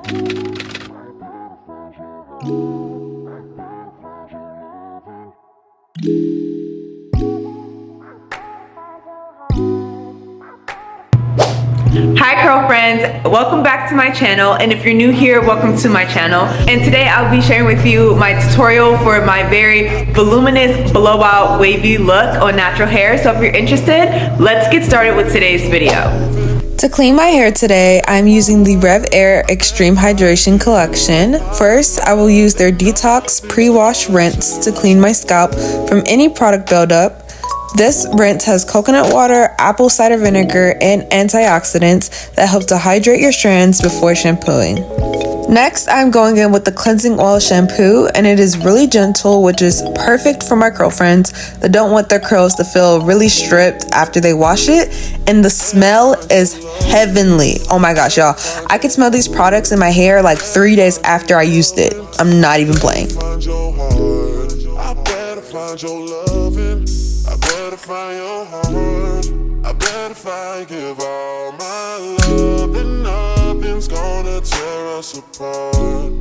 Hi curl friends, welcome back to my channel, and if you're new here, welcome to my channel. And today I'll be sharing with you my tutorial for my very voluminous blowout wavy look on natural hair. So if you're interested, let's get started with today's video. To clean my hair today, I'm using the REVAIR Extreme Hydration Collection. First, I will use their Detox Pre-Wash Rinse to clean my scalp from any product buildup. This rinse has coconut water, apple cider vinegar, and antioxidants that help to hydrate your strands before shampooing. Next, I'm going in with the cleansing oil shampoo, and it is really gentle, which is perfect for my curl friends that don't want their curls to feel really stripped after they wash it. And the smell is heavenly. Oh my gosh, y'all. I could smell these products in my hair like 3 days after I used it. I'm not even playing. Find your heart. I bet if I give all my love, then nothing's gonna tear us apart.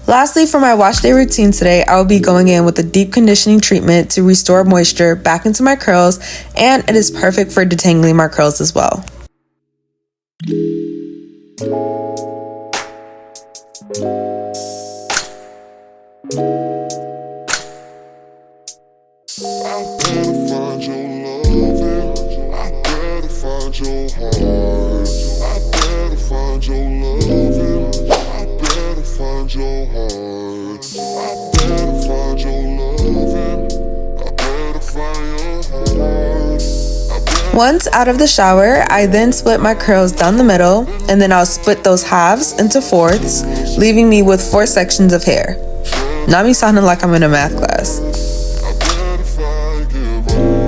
Lastly, for my wash day routine today, I will be going in with a deep conditioning treatment to restore moisture back into my curls, and it is perfect for detangling my curls as well. I better find your loving. I better find your heart. I better find your loving. I better find your heart. I better find your loving. I better find your heart. Once out of the shower, I then split my curls down the middle, and then I'll split those halves into fourths, leaving me with 4 sections of hair. Not me sounding like I'm in a math class.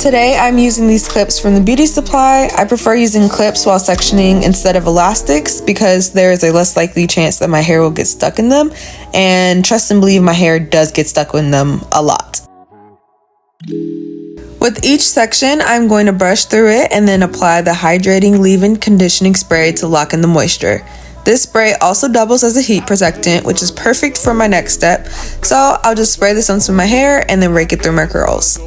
Today, I'm using these clips from the beauty supply. I prefer using clips while sectioning instead of elastics because there is a less likely chance that my hair will get stuck in them. And trust and believe, my hair does get stuck in them a lot. With each section, I'm going to brush through it and then apply the hydrating leave-in conditioning spray to lock in the moisture. This spray also doubles as a heat protectant, which is perfect for my next step. So I'll just spray this onto my hair and then rake it through my curls.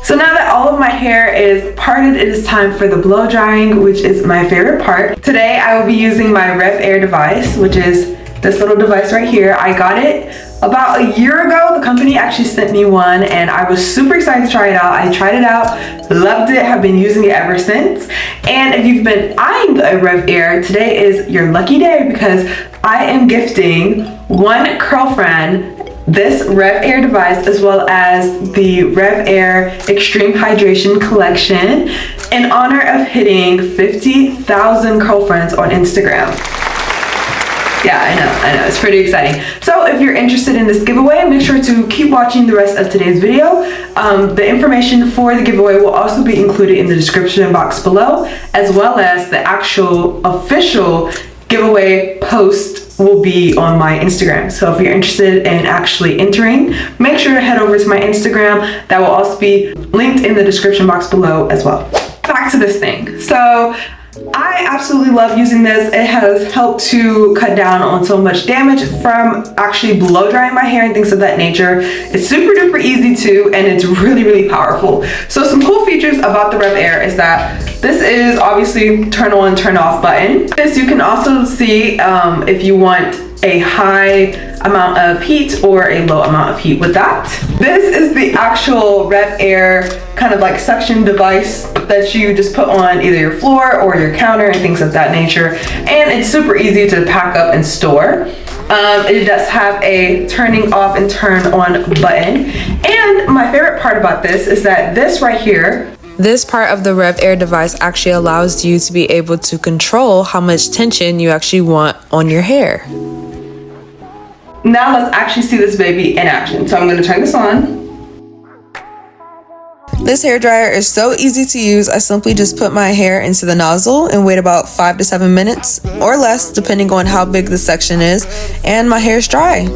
So now that all of my hair is parted, it is time for the blow drying, which is my favorite part. Today I will be using my REVAIR device, which is this little device right here. I got it about a year ago. The company actually sent me one and I was super excited to try it out. I tried it out, loved it, have been using it ever since. And if you've been eyeing a REVAIR, today is your lucky day because I am gifting one curl friend this REVAIR device as well as the REVAIR Extreme Hydration Collection in honor of hitting 50,000 curl friends on Instagram. Yeah, I know, it's pretty exciting. So if you're interested in this giveaway, make sure to keep watching the rest of today's video. The information for the giveaway will also be included in the description box below, as well as the actual official giveaway post will be on my Instagram. So if you're interested in actually entering, make sure to head over to my Instagram. That will also be linked in the description box below as well. Back to this thing. So I absolutely love using this. It has helped to cut down on so much damage from actually blow drying my hair and things of that nature. It's super duper easy too, and it's really, really powerful. So some cool features about the REVAIR is that this is obviously turn on, turn off button. This you can also see if you want a high amount of heat or a low amount of heat with that. This is the actual REVAIR kind of like suction device that you just put on either your floor or your counter and things of that nature. And it's super easy to pack up and store. It does have a turning off and turn on button. And my favorite part about this is that this right here, this part of the REVAIR device actually allows you to be able to control how much tension you actually want on your hair. Now let's actually see this baby in action. So I'm going to turn this on. This hair dryer is so easy to use. I simply just put my hair into the nozzle and wait about 5 to 7 minutes or less depending on how big the section is, and my hair is dry.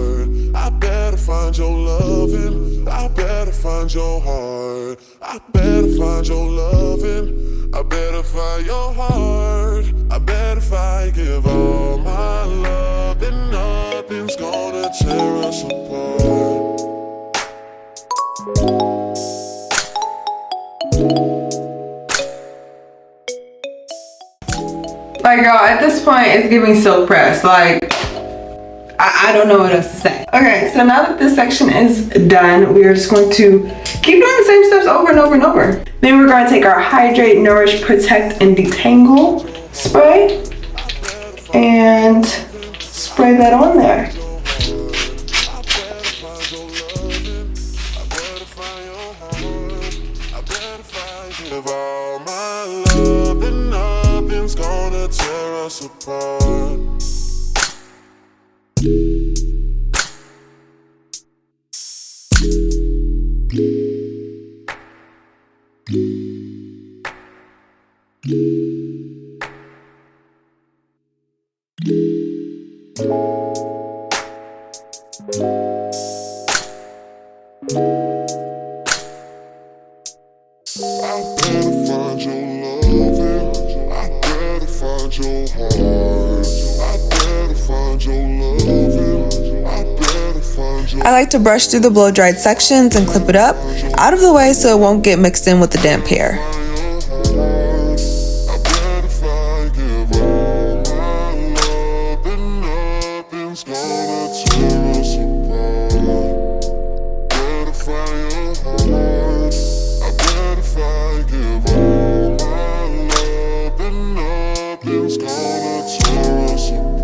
I better find your loving. I I better find your heart. I better find your loving. I better find your heart. I bet if I give all my love, then nothing's gonna tear us apart. Like, y'all, at this point, it's giving silk press. Like, I don't know what else to say. Okay, so now that this section is done, we are just going to keep doing the same steps over and over and over. Then we're going to take our Hydrate, Nourish, Protect, and Detangle spray and spray that on there. Give all my love, then nothing's gonna tear us apart. I better find your loving. I better find your heart. I better find your loving. I better find your I like to brush through the blow dried sections and clip it up out of the way so it won't get mixed in with the damp hair. heart. I better if I give all my love, then nothing's gonna tear us apart. Better find your heart. I better if I give all my love, then nothing's gonna tear us apart.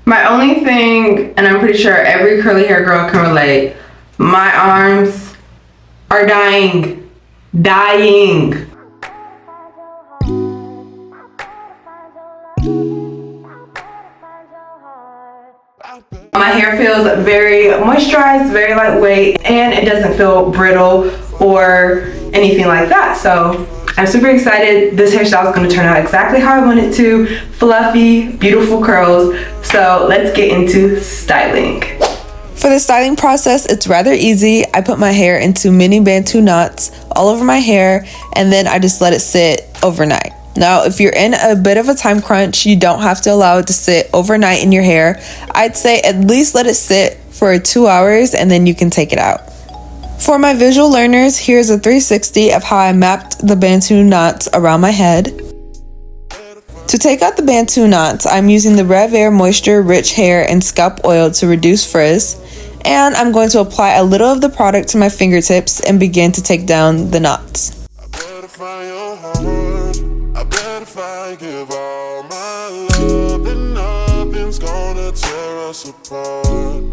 My only thing, and I'm pretty sure every curly hair girl can relate, my arms are dying. Dying. My hair feels very moisturized, very lightweight, and it doesn't feel brittle or anything like that. So I'm super excited. This hairstyle is going to turn out exactly how I want it to. Fluffy, beautiful curls. So let's get into styling. For the styling process, it's rather easy. I put my hair into mini Bantu knots all over my hair, and then I just let it sit overnight. Now, if you're in a bit of a time crunch, you don't have to allow it to sit overnight in your hair. I'd say at least let it sit for 2 hours and then you can take it out. For my visual learners, here's a 360 of how I mapped the Bantu knots around my head. To take out the Bantu knots, I'm using the REVAIR Moisture Rich Hair and Scalp Oil to reduce frizz. And I'm going to apply a little of the product to my fingertips and begin to take down the knots. I better find your heart. I bet if I give all my love, then nothing's gonna tear us apart.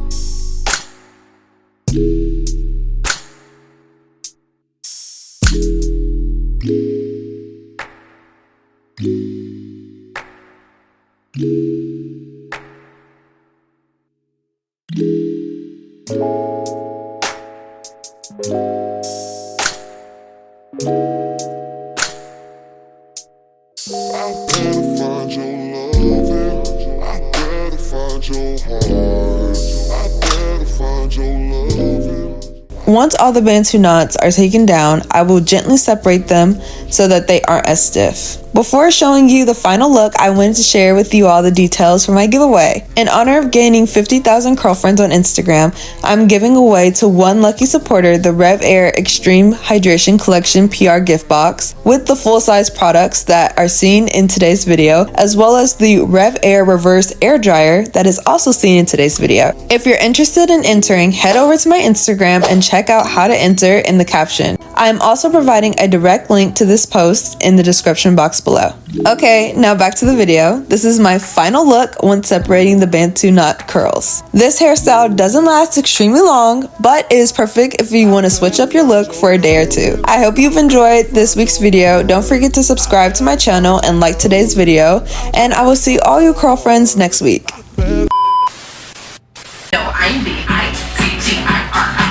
I better find your loving. I better find your heart. I better find your loving. Once all the Bantu knots are taken down, I will gently separate them so that they aren't as stiff. Before showing you the final look, I wanted to share with you all the details for my giveaway. In honor of gaining 50,000 girlfriends on Instagram, I'm giving away to one lucky supporter the REVAIR Extreme Hydration Collection PR gift box with the full-size products that are seen in today's video, as well as the REVAIR Reverse Air Dryer that is also seen in today's video. If you're interested in entering, head over to my Instagram and check out how to enter in the caption. I am also providing a direct link to this post in the description box below. Okay, now back to the video. This is my final look when separating the Bantu knot curls. This hairstyle doesn't last extremely long, but it is perfect if you want to switch up your look for a day or two. I hope you've enjoyed this week's video. Don't forget to subscribe to my channel and like today's video, and I will see all you curl friends next week. No, I'm B-I-T-G-I-R-O.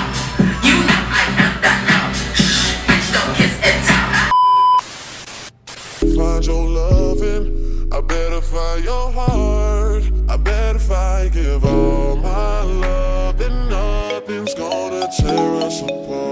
You know I know that now. Shh, bitch, don't kiss and tell. Find your love. I bet if I your heart, I bet if I give all my love, then nothing's gonna tear us apart.